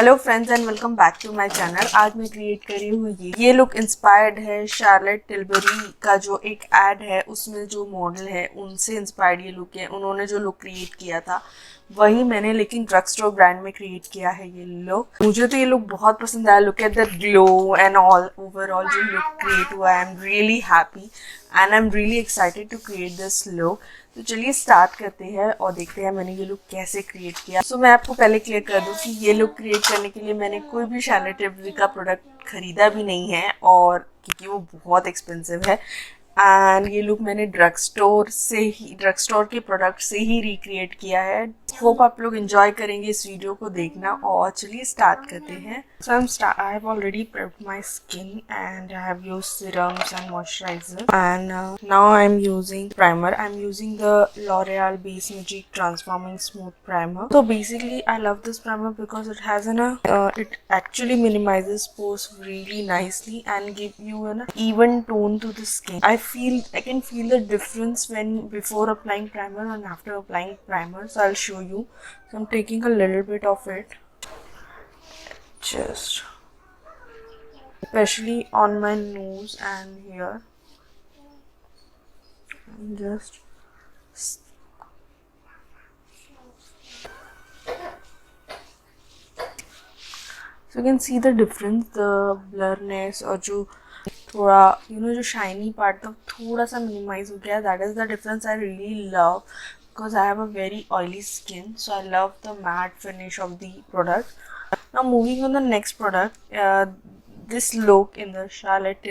Hello friends and welcome back to my channel. आज मैं create करी हूँ ये लुक इंस्पायर्ड है शार्लेट टिलबरी का जो एक एड है उसमें जो मॉडल है उनसे इंस्पायर्ड ये लुक है। उन्होंने जो लुक क्रिएट किया था वही मैंने लेकिन ड्रगस्टोर ब्रांड में क्रिएट किया है ये लुक। मुझे तो ये लुक बहुत पसंद आया। Look at the glow and all overall जो लुक क्रिएट हुआ I am really happy and I am really excited to create this look. तो चलिए स्टार्ट करते हैं और देखते हैं मैंने ये लुक कैसे क्रिएट किया। सो मैं आपको पहले क्लियर कर दूं कि ये लुक क्रिएट करने के लिए मैंने कोई भी शार्लेट टिलबरी का प्रोडक्ट खरीदा भी नहीं है और क्योंकि वो बहुत एक्सपेंसिव है एंड ये लुक मैंने ड्रगस्टोर के प्रोडक्ट से ही रिक्रिएट किया है। होप आप लोग एंजॉय करेंगे इस वीडियो को देखना और चलिए स्टार्ट करते हैं। So I have already prepped my skin and I have used serums and moisturiser and now I am using primer. I am using the L'Oreal Base Magic Transforming Smooth Primer. So basically I love this primer because it has it actually minimizes pores really nicely and give you an even tone to the skin. I can feel the difference when before applying primer and after applying primer. So I'll show you. So I'm taking a little bit of it, just especially on my nose and here. And just so you can see the difference, the blurriness और जो थोड़ा जो shiny part था थोड़ा सा minimise हो गया. That is the difference I really love because I have a very oily skin. So I love the matte finish off the product. Now moving on the next product, this look in the Charlotte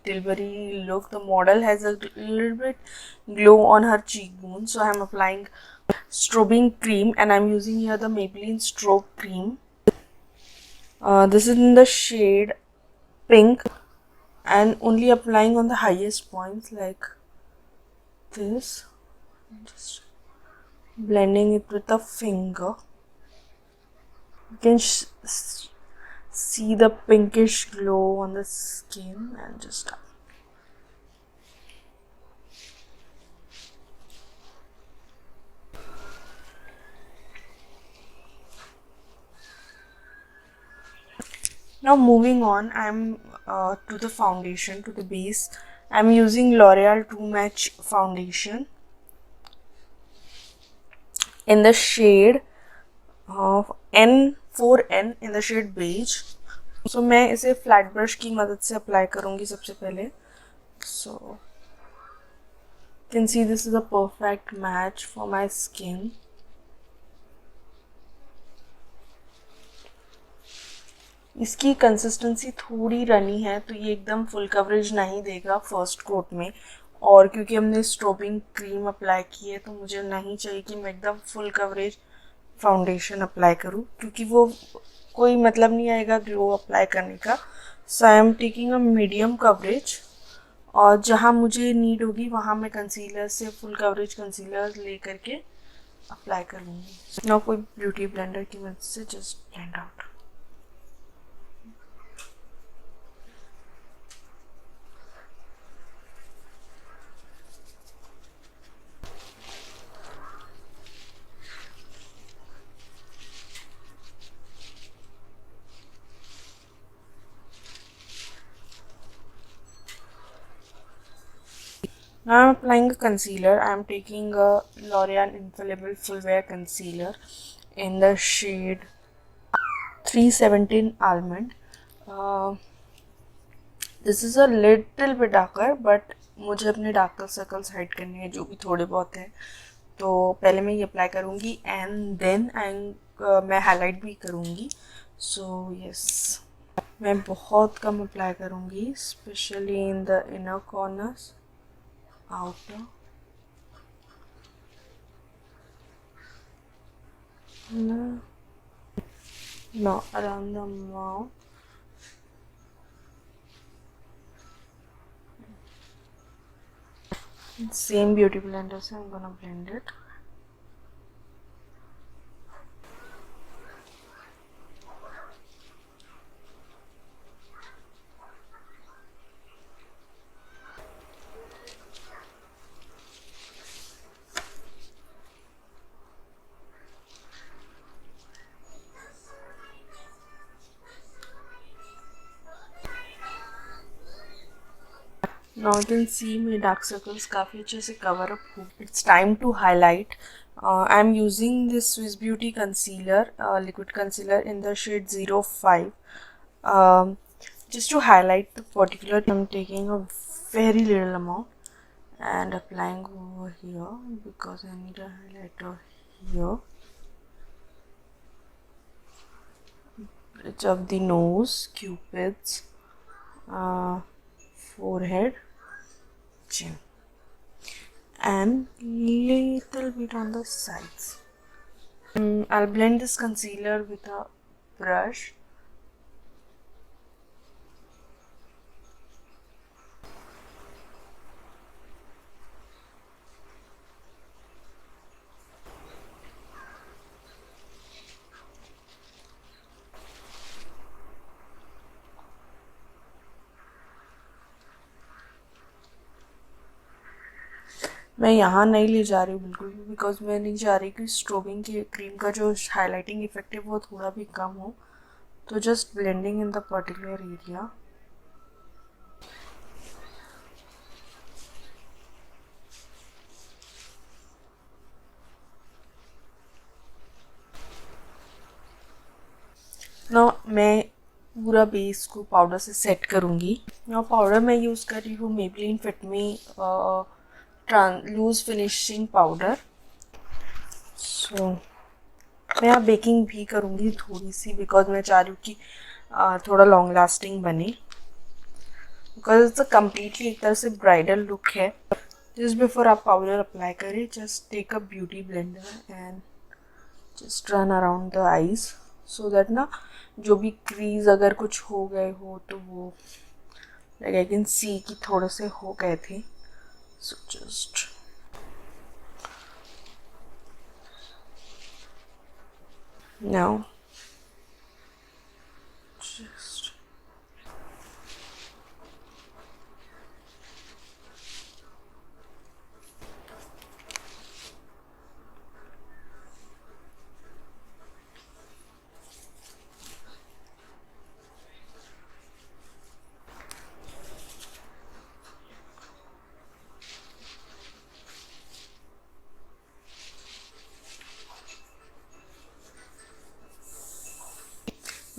Tilbury look, the model has a little bit glow on her cheekbone. So I'm applying strobing cream and I'm using here the Maybelline strobe cream. This is in the shade pink and only applying on the highest points like this, just blending it with a finger. You can see the pinkish glow on the skin and just now moving on, I'm to the foundation, to the base. I'm using L'Oreal True Match foundation in the shade of N4N in the shade beige. So मैं इसे flat brush की मदद से apply करूँगी सबसे पहले. So you can see this is a perfect match for my skin. इसकी consistency थोड़ी रनी है तो ये एकदम फुल कवरेज नहीं देगा फर्स्ट कोट में. और क्योंकि हमने स्ट्रोबिंग क्रीम अप्लाई की है तो मुझे नहीं चाहिए कि मैं एकदम फुल कवरेज फाउंडेशन अप्लाई करूँ क्योंकि वो कोई मतलब नहीं आएगा ग्लो अप्लाई करने का. So I am taking a medium coverage और जहाँ मुझे नीड होगी वहाँ मैं कंसीलर से फुल कवरेज कंसीलर ले करके अप्लाई कर लूँगी. ना कोई ब्यूटी ब्लेंडर की मदद से just blend out. Now I'm applying a concealer. I'm taking a L'Oreal Infallible Full Wear Concealer in the shade 317 Almond. This is a little bit darker, but मुझे अपने डार्क सर्कल्स हाइड करने हैं जो भी थोड़े बहुत हैं. तो पहले मैं ये अप्लाई करूँगी एंड देन मैं हाईलाइट भी करूँगी. सो यस, मैं बहुत कम अप्लाई करूँगी specially in the inner corners, outer, no, around the mouth. Same beauty blender se I'm gonna blend it. Now you can see my dark circles काफ़ी अच्छे से cover up हो. It's time to highlight. I'm using this Swiss Beauty concealer, liquid concealer in the shade 05. Just to highlight the particular, I'm taking a very little amount and applying over here because I need a highlighter here. Bridge of the nose, cupids, forehead, chin, and little bit on the sides. I'll blend this concealer with a brush. मैं यहाँ नहीं ले जा रही हूँ बिल्कुल भी, because मैं नहीं चाह रही कि स्ट्रोबिंग की क्रीम का जो हाईलाइटिंग इफेक्ट है वो थोड़ा भी कम हो. तो just blending in the particular area. Now मैं पूरा बेस को पाउडर से सेट करूँगी. नाउ पाउडर मैं यूज़ कर रही हूँ Maybelline Fit Me loose finishing powder. So मैं यहाँ बेकिंग भी करूँगी थोड़ी सी, बिकॉज मैं चाह रही हूँ कि थोड़ा लॉन्ग लास्टिंग बने, बिकॉज इट्स अ कम्प्लीटली एक तरह से ब्राइडल लुक है. जस्ट बिफोर आप पाउडर अप्लाई करें, just take a beauty blender and just run around the eyes, so that ना जो भी क्रीज अगर कुछ हो गए हो तो वो लाइक आई कैन सी कि थोड़े से हो गए थे. सो जस्ट now just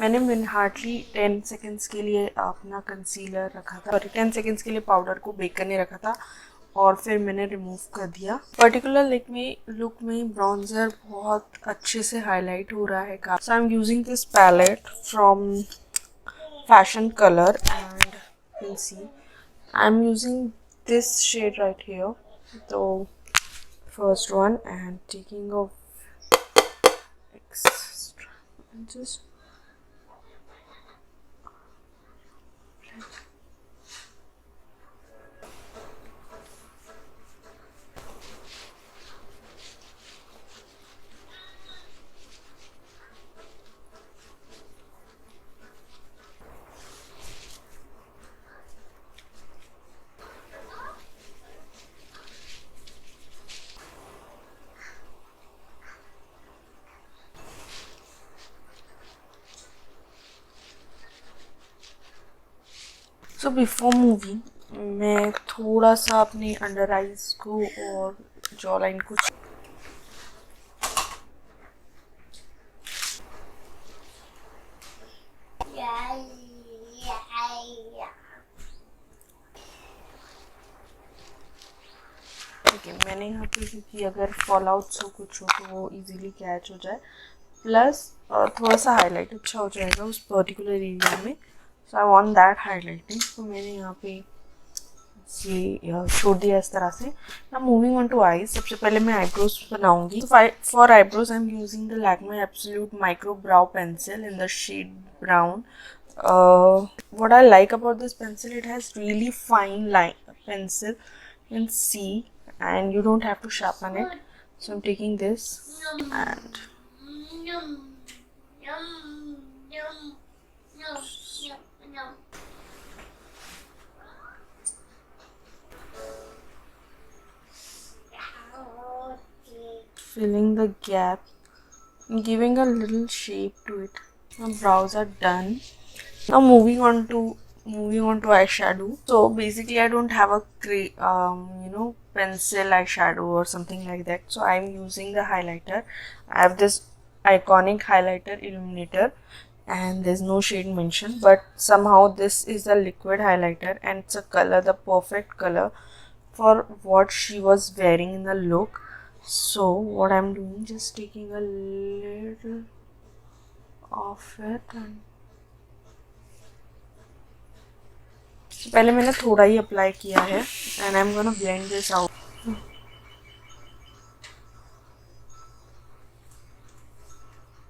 मैंने हार्डली 10 सेकेंड्स के लिए अपना कंसीलर रखा था, सॉरी 10 सेकेंड्स के लिए पाउडर को बेक करने रखा था और फिर मैंने रिमूव कर दिया. पर्टिकुलर लुक में ब्राउन्जर बहुत अच्छे से हाईलाइट हो रहा है. So I am using this palette from Fashion Colour and you can see I am using this shade right here. तो first one and taking off extra just so before moving मैं थोड़ा सा अपने under eyes को और jaw line को मैंने यहाँ पे क्योंकि अगर फॉल आउट्स हो कुछ हो तो वो इजीली कैच हो जाए, प्लस थोड़ा सा हाईलाइट अच्छा हो जाएगा उस पर्टिकुलर एरिया में. सो आई वांट दैट हाईलाइटिंग. तो मैंने यहाँ पे ये छोड़ दिया इस तरह से. ना मूविंग ऑन टू आईज. सबसे पहले मैं आईब्रोज बनाऊंगी. For eyebrows I am using the Lakme absolute micro brow pencil in the shade brown. what I like about this pencil, it has really fine line pencil, you can see, and you don't have to sharpen it. So I'm taking this and filling the gap, giving a little shape to it. My brows are done. Now moving on to moving on to eyeshadow. So basically I don't have a pencil eyeshadow or something like that, so I'm using the highlighter. I have this iconic highlighter illuminator and there's no shade mentioned, but somehow this is a liquid highlighter and it's a color, the perfect color for what she was wearing in the look. So what I'm doing, just taking a little of it and पहले मैंने थोड़ा ही apply किया है and I am gonna blend this out.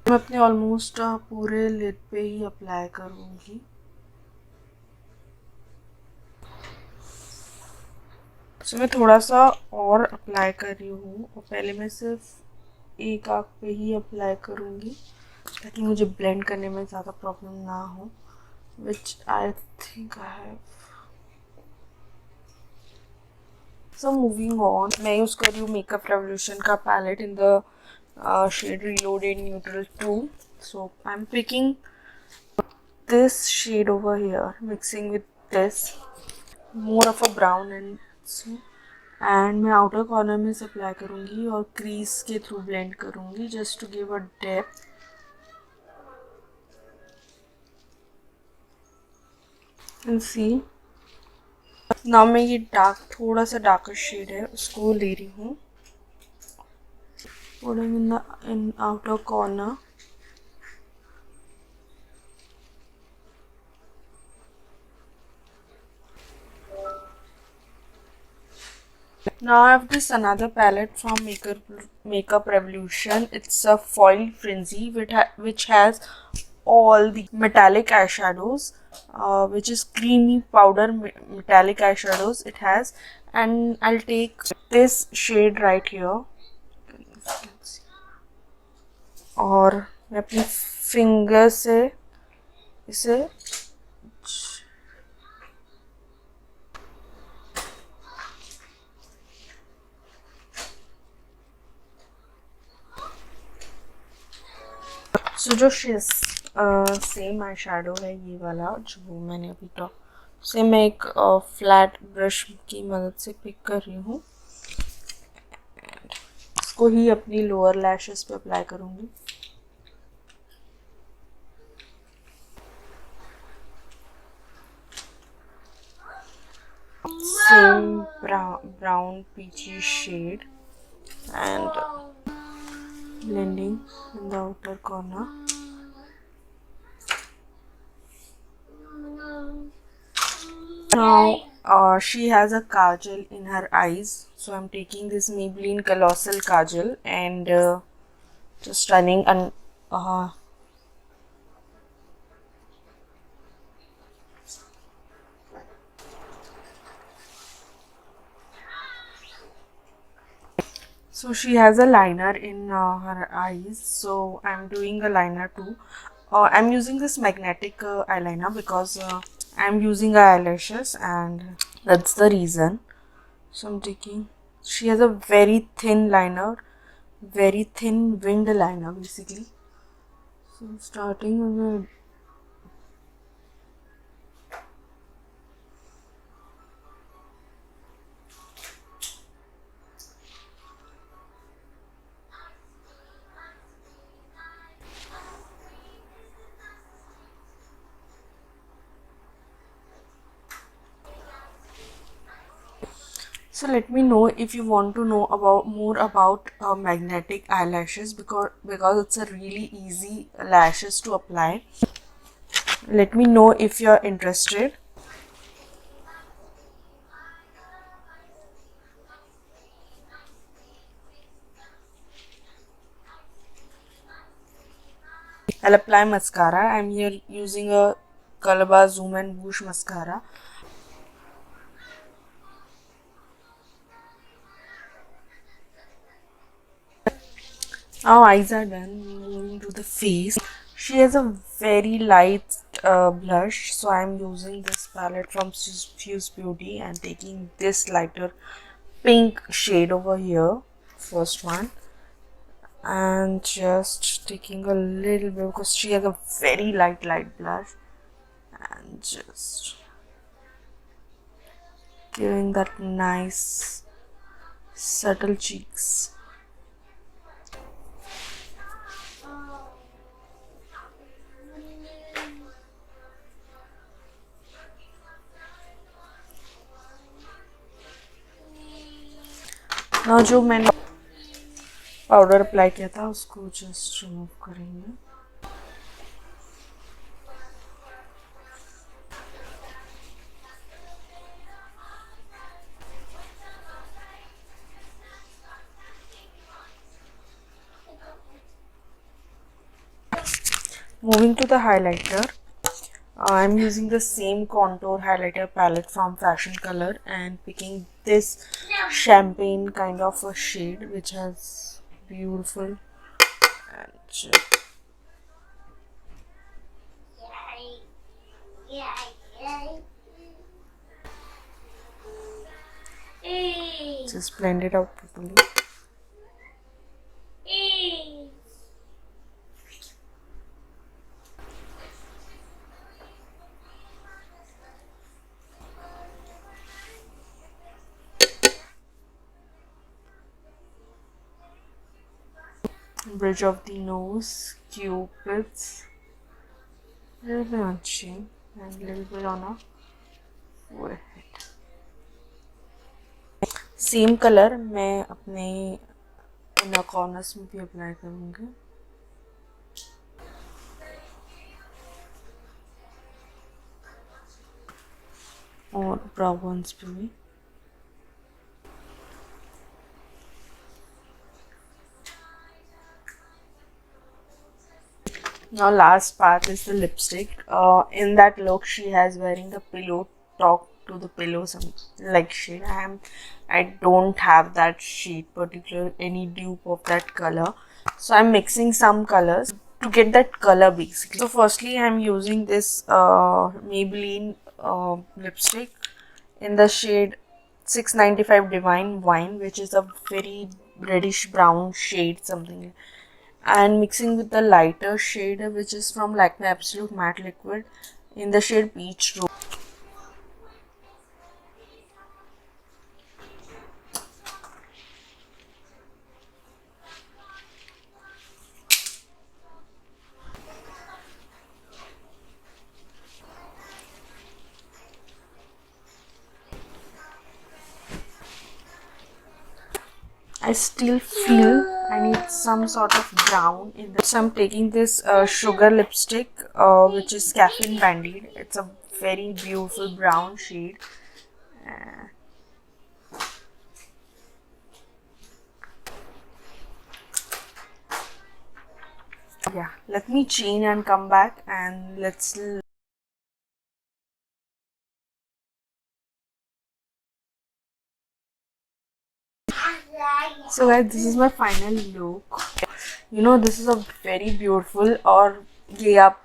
मैं अपने almost पूरे lid पे ही apply करूँगी. सो मैं थोड़ा सा और अप्लाई कर रही हूँ और पहले मैं सिर्फ एक आँख पे ही अप्लाई करूँगी ताकि मुझे ब्लेंड करने में ज़्यादा प्रॉब्लम ना हो, which I think I have. So moving on, मैं यूज़ कर रही हूँ मेकअप रेवोल्यूशन का palette in the shade Reloaded Neutral 2. So I'm picking this shade over here, mixing with this, more of a brown, and मैं outer corner में से apply करूँगी और crease के through blend करूँगी just to give a depth. And see, now मैं ये थोड़ा सा darker shade है उसको ले रही हूँ, putting in outer corner. Now I have this another palette from Makeup Revolution. It's a foil frinzy which has all the metallic eyeshadows, which is creamy powder metallic eyeshadows it has. And I'll take this shade right here और मैं अपनी finger से इसे सो जो same eye shadow है ये वाला जो मैंने अभी टॉप से मैं एक फ्लैट ब्रश की मदद से पिक कर रही हूँ, इसको ही अपनी लोअर लैशेस पे अप्लाई करूँगी. Same brown peachy shade and blending in the outer corner. Now she has a kajal in her eyes, so I'm taking this Maybelline Collosal kajal and just running so she has a liner in her eyes, so I'm doing a liner too. I'm using this magnetic eyeliner because I'm using eyelashes and that's the reason. So I'm taking, she has a very thin liner, very thin winged liner basically. So I'm starting with So let me know if you want to know more about magnetic eyelashes because it's a really easy lashes to apply. Let me know if you're interested. I'll apply mascara. I'm here using a Colorbar Zoom and Whoosh mascara. Now eyes are done. Moving to the face. She has a very light blush, so I'm using this palette from Fuse Beauty and taking this lighter pink shade over here, first one, and just taking a little bit because she has a very light blush, and just giving that nice subtle cheeks. Now जो मैंने powder apply किया था उसको just remove करेंगे. Moving to the highlighter, I'm using the same contour highlighter palette from Fashion Color and picking this champagne kind of a shade which has beautiful and just blend it out properly. Bridge of the nose, cupids, a little bit on chin and a little bit on our forehead. Same colour मैं अपने inner corners में भी apply करूँगी. और ब्राउ bones पे भी. Now last part is the lipstick. In that look she has wearing the pillow talk to the pillow some like shade. I don't have that shade particular any dupe of that color, so I'm mixing some colors to get that color basically. So firstly I'm using this Maybelline lipstick in the shade 695 Divine Wine, which is a very reddish brown shade something, and mixing with the lighter shade which is from Lakme Absolute Matte Liquid in the shade Peach Rose. I still feel I need some sort of brown in this. So I'm taking this sugar lipstick which is Caffeine Bandit. It's a very beautiful brown shade. Yeah, let me change and come back and let's. So guys, this is my final look. You know, this is a very beautiful और ये आप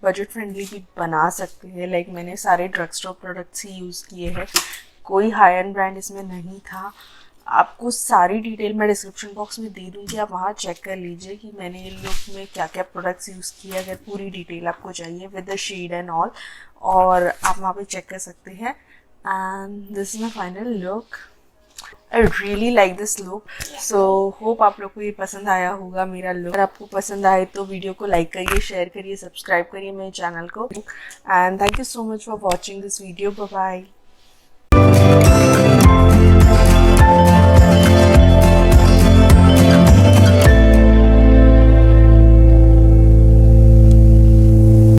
budget friendly भी बना सकते हैं. Like मैंने सारे drug store products ही use किए हैं, कोई हाई एंड ब्रांड इसमें नहीं था. आपको सारी डिटेल मैं डिस्क्रिप्शन बॉक्स में दे दूँगी, आप वहाँ चेक कर लीजिए कि मैंने ये लुक में क्या क्या प्रोडक्ट्स यूज़ किए. अगर पूरी डिटेल आपको चाहिए with the shade and all, और आप वहाँ पे चेक कर सकते हैं. And this is my final look. I really like this look. So hope आप लोग को ये पसंद आया होगा मेरा लुक. अगर आपको पसंद आए तो वीडियो को लाइक करिए, शेयर करिए, सब्सक्राइब करिए मेरे चैनल को. And thank you so much for watching this video. Bye bye.